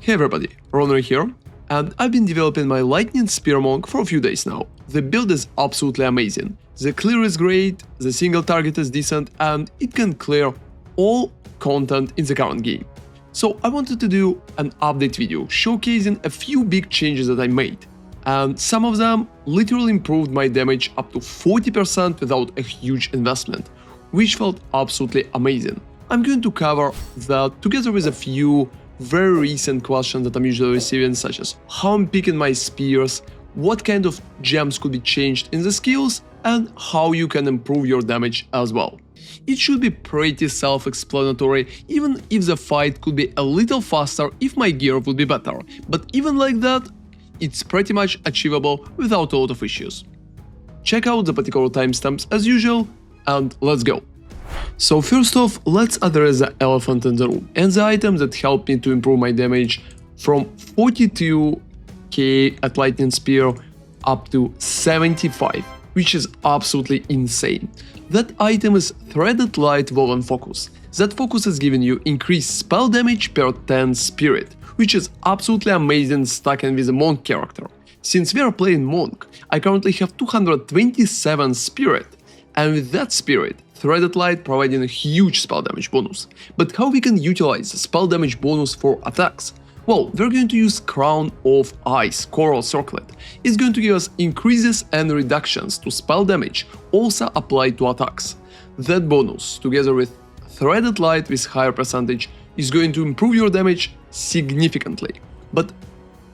Hey everybody, ronarray here, and I've been developing my Lightning Spear Monk for a few days now. The build is absolutely amazing. The clear is great, the single target is decent, and it can clear all content in the current game. So I wanted to do an update video showcasing a few big changes that I made. And some of them literally improved my damage up to 40% without a huge investment, which felt absolutely amazing. I'm going to cover that together with a few very recent questions that I'm usually receiving, such as how I'm picking my spears, what kind of gems could be changed in the skills, and how you can improve your damage as well. It should be pretty self-explanatory, even if the fight could be a little faster if my gear would be better, but even like that, it's pretty much achievable without a lot of issues. Check out the particular timestamps as usual, and let's go! So first off, let's address the elephant in the room, and the item that helped me to improve my damage from 42k at Lightning Spear up to 75, which is absolutely insane. That item is Threaded Light Woven Focus. That focus is giving you increased spell damage per 10 spirit, which is absolutely amazing stacking with a monk character. Since we are playing monk, I currently have 227 spirit, and with that spirit, Threaded Light providing a huge spell damage bonus. But how we can utilize the spell damage bonus for attacks? Well, we're going to use Crown of Ice Coral Circlet. It's going to give us increases and reductions to spell damage, also applied to attacks. That bonus, together with Threaded Light with higher percentage, is going to improve your damage significantly. But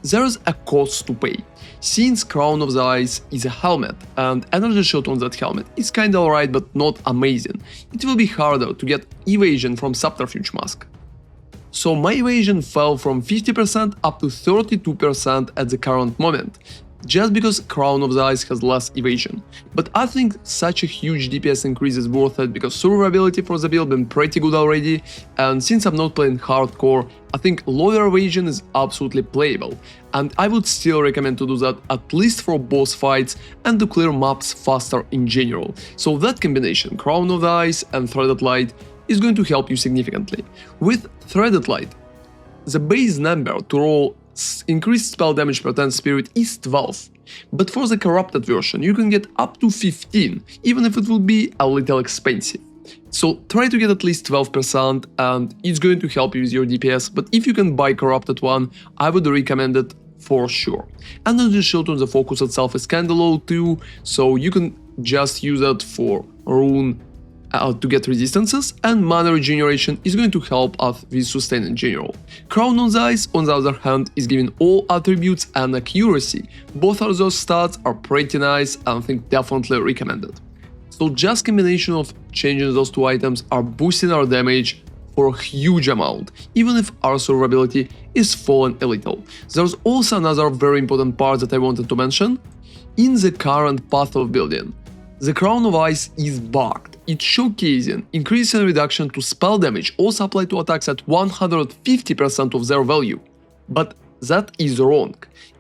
there's a cost to pay. Since Crown of the Ice is a helmet and energy shot on that helmet is kinda alright but not amazing, it will be harder to get evasion from Subterfuge Mask. So my evasion fell from 50% up to 32% at the current moment, just because Crown of the Ice has less evasion. But I think such a huge DPS increase is worth it because survivability for the build been pretty good already, and since I'm not playing hardcore, I think lower evasion is absolutely playable, and I would still recommend to do that at least for boss fights and to clear maps faster in general. So that combination, Crown of the Ice and Threaded Light, is going to help you significantly. With Threaded Light, the base number to roll increased spell damage per 10 spirit is 12, but for the corrupted version you can get up to 15, even if it will be a little expensive. So try to get at least 12% and it's going to help you with your DPS, but if you can buy corrupted one, I would recommend it for sure. Energy shield on the focus itself is kinda low too, so you can just use it for rune to get resistances, and mana regeneration is going to help us with sustain in general. Crown on the Ice, on the other hand, is giving all attributes and accuracy. Both of those stats are pretty nice and I think definitely recommended. So just combination of changing those two items are boosting our damage for a huge amount, even if our survivability is falling a little. There's also another very important part that I wanted to mention. In the current path of building, the Crown of Ice is bugged. It's showcasing increase and reduction to spell damage, also applied to attacks at 150% of their value. But that is wrong.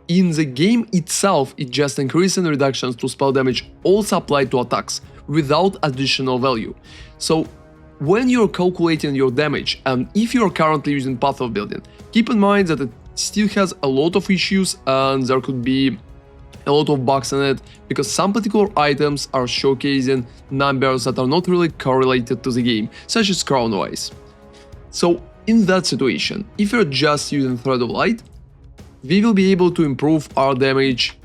In the game itself, it just increase and reductions to spell damage, also applied to attacks, without additional value. So when you're calculating your damage, and if you're currently using Path of Building, keep in mind that it still has a lot of issues and there could be a lot of bugs in it, because some particular items are showcasing numbers that are not really correlated to the game, such as Crown of Ice. So in that situation, if you're just using Thread of Light, we will be able to improve our damage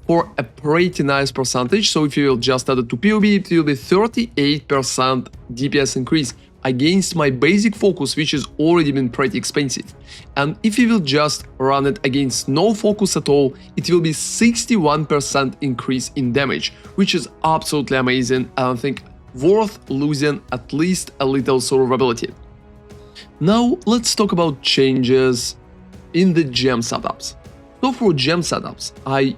for a pretty nice percentage. So if you will just add it to PoB, it will be 38% DPS increase against my basic focus, which has already been pretty expensive. And if you will just run it against no focus at all, it will be 61% increase in damage, which is absolutely amazing and I think worth losing at least a little survivability. Now let's talk about changes in the gem setups. So for gem setups, I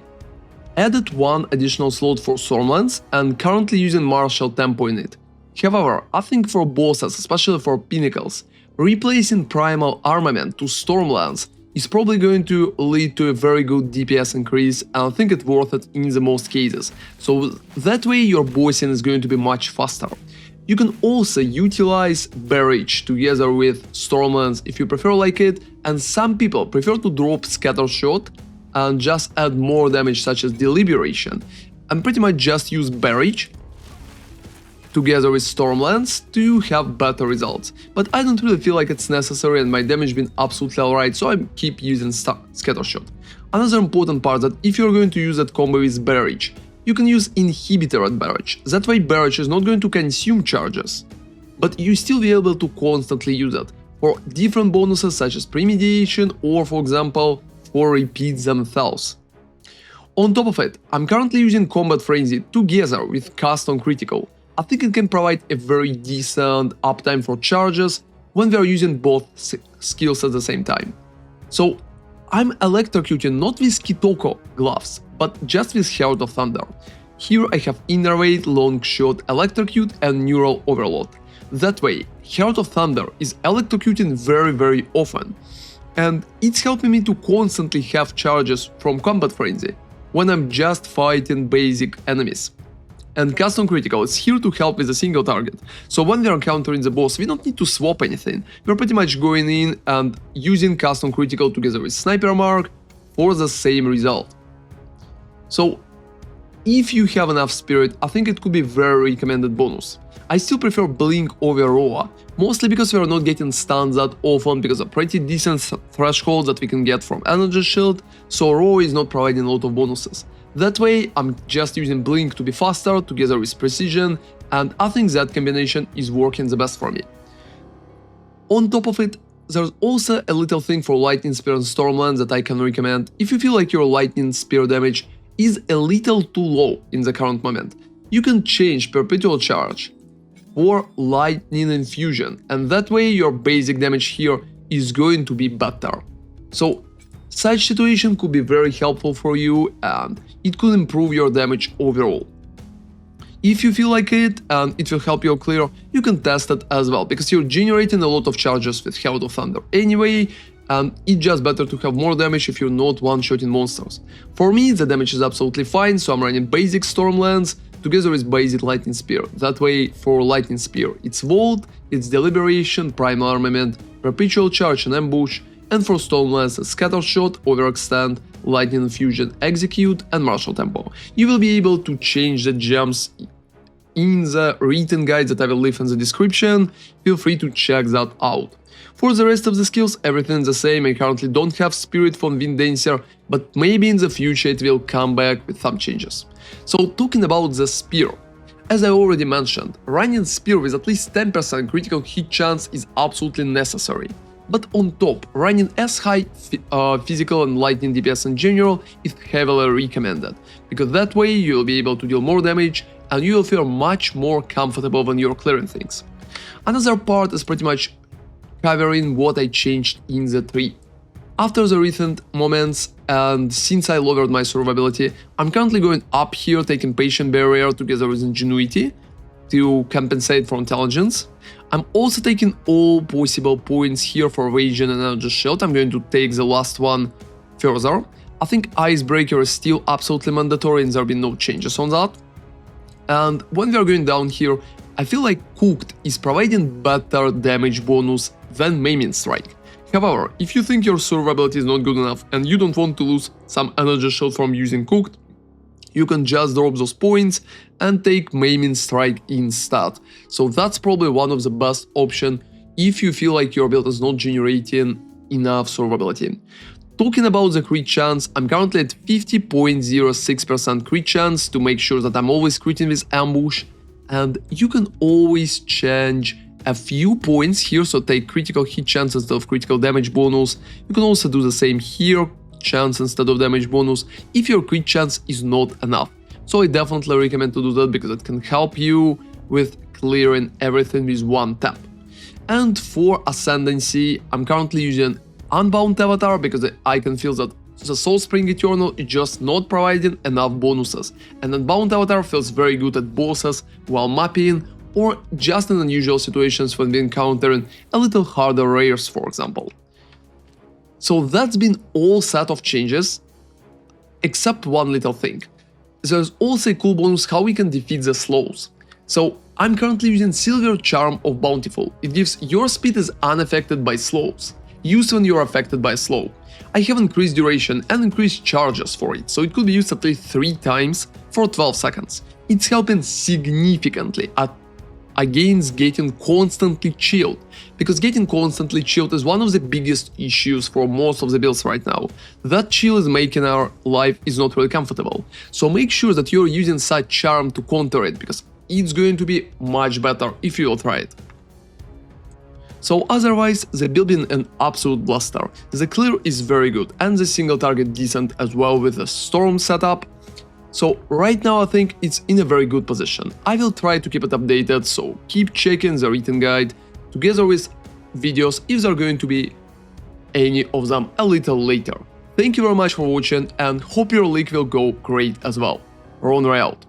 added one additional slot for Stormlands and currently using Martial Tempo in it. However, I think for bosses, especially for pinnacles, replacing Primal Armament to Stormlands is probably going to lead to a very good DPS increase, and I think it's worth it in the most cases. So that way your bossing is going to be much faster. You can also utilize Barrage together with Stormlands if you prefer like it, and some people prefer to drop Scatter Shot and just add more damage such as Deliberation, and pretty much just use Barrage together with Stormlands to have better results. But I don't really feel like it's necessary and my damage been absolutely alright, so I keep using Scatter Shot. Another important part that if you're going to use that combo with Barrage, you can use Inhibitor at Barrage. That way Barrage is not going to consume charges, but you still be able to constantly use it for different bonuses such as Premeditation or, for example, for repeats themselves. On top of it, I'm currently using Combat Frenzy together with Cast on Critical. I think it can provide a very decent uptime for charges when we are using both skills at the same time. So I'm electrocuting not with Kitoko gloves, but just with Heart of Thunder. Here I have Innervate, Long Shot, Electrocute and Neural Overload. That way, Heart of Thunder is electrocuting very often, and it's helping me to constantly have charges from Combat Frenzy when I'm just fighting basic enemies. And Cast on Critical is here to help with a single target, so when we are encountering the boss we don't need to swap anything, we're pretty much going in and using Cast on Critical together with Sniper Mark for the same result. So if you have enough spirit, I think it could be a very recommended bonus. I still prefer Blink over Roa, mostly because we are not getting stuns that often because of pretty decent thresholds that we can get from Energy Shield, so Roa is not providing a lot of bonuses. That way, I'm just using Blink to be faster together with Precision, and I think that combination is working the best for me. On top of it, there's also a little thing for Lightning Spear and Stormlands that I can recommend if you feel like your Lightning Spear damage is a little too low in the current moment. You can change Perpetual Charge for Lightning Infusion, and that way your basic damage here is going to be better. So such situation could be very helpful for you and it could improve your damage overall. If you feel like it and it will help you clear, you can test it as well, because you're generating a lot of charges with Heart of Thunder anyway, and it's just better to have more damage if you're not one-shotting monsters. For me, the damage is absolutely fine, so I'm running basic Stormlands together with basic Lightning Spear. That way, for Lightning Spear, it's Vault, it's Deliberation, Primal Armament, Perpetual Charge and Ambush, and for Stormlands, Scatter Shot, Overextend, Lightning Infusion, Execute and Martial Tempo. You will be able to change the gems in the written guide that I will leave in the description. Feel free to check that out. For the rest of the skills, everything is the same. I currently don't have Spirit from Wind Dancer, but maybe in the future it will come back with some changes. So talking about the Spear, as I already mentioned, running Spear with at least 10% critical hit chance is absolutely necessary. But on top, running as high physical and lightning DPS in general is heavily recommended, because that way you will be able to deal more damage and you will feel much more comfortable when you're clearing things. Another part is pretty much covering what I changed in the tree. After the recent moments and since I lowered my survivability, I'm currently going up here taking Patient Barrier together with Ingenuity to compensate for intelligence. I'm also taking all possible points here for Evasion and Energy Shield. I'm going to take the last one further. I think Icebreaker is still absolutely mandatory and there have been no changes on that. And when we are going down here, I feel like Cooked is providing better damage bonus than Maiming Strike. However, if you think your survivability is not good enough and you don't want to lose some Energy Shield from using Cooked, you can just drop those points and take Maiming Strike instead. So that's probably one of the best options if you feel like your build is not generating enough survivability. Talking about the crit chance, I'm currently at 50.06% crit chance to make sure that I'm always critting with Ambush, and you can always change a few points here, so take critical hit chance instead of critical damage bonus. You can also do the same here, chance instead of damage bonus, if your crit chance is not enough. So I definitely recommend to do that because it can help you with clearing everything with one tap. And for Ascendancy, I'm currently using Unbound Avatar because I can feel that the Soul Spring Eternal is just not providing enough bonuses, and Unbound Avatar feels very good at bosses while mapping or just in unusual situations when we're encountering a little harder rares, for example. So that's been all set of changes, except one little thing. There's also a cool bonus how we can defeat the slows. So I'm currently using Silver Charm of Bountiful. It gives your speed is unaffected by slows, used when you're affected by a slow. I have increased duration and increased charges for it, so it could be used at least 3 times for 12 seconds. It's helping significantly against getting constantly chilled, because getting constantly chilled is one of the biggest issues for most of the builds right now. That chill is making our life is not really comfortable, so make sure that you're using such charm to counter it, because it's going to be much better if you'll try it. So otherwise, the build being an absolute blaster. The clear is very good and the single target decent as well with the storm setup. So right now I think it's in a very good position. I will try to keep it updated, so keep checking the written guide together with videos if there are going to be any of them a little later. Thank you very much for watching and hope your league will go great as well. ronarray out.